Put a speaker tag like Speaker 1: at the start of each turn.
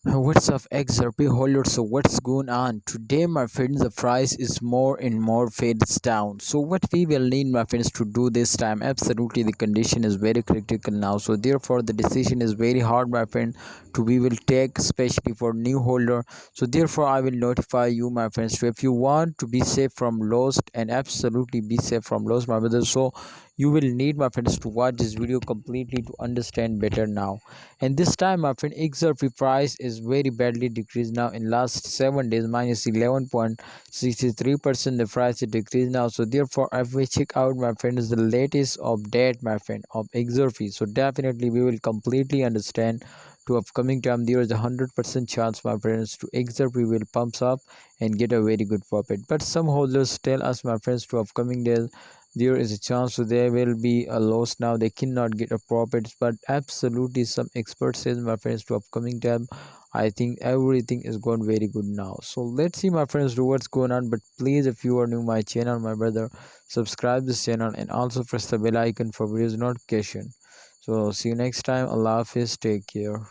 Speaker 1: What's up, XRP holders? So what's going on today, my friends? The price is more and more fades down. So what we will need, my friends, to do this time? Absolutely, the condition is very critical now. So therefore, the decision is very hard, my friend, to we will take, especially for new holder. So therefore, I will notify you, my friends. So if you want to be safe from loss and absolutely be safe from loss, my brother. So you will need, my friends, to watch this video completely to understand better now. And this time, my friend, XRP price is very badly decreased now in last 7 days, minus 11.63%. The price is decreased now. So therefore, if we check out, my friends, the latest update, my friend, of XRP, so definitely we will completely understand to upcoming time. There is a 100% chance, my friends, to XRP will pumps up and get a very good profit. But some holders tell us, my friends, to upcoming days there is a chance so there will be a loss now, they cannot get a profit. But absolutely some experts says, my friends, to upcoming tab, I think everything is going very good now. So let's see, my friends, do what's going on. But please, if you are new my channel, my brother, subscribe this channel and also press the bell icon for videos notification. So see you next time. Allah Hafiz, take care.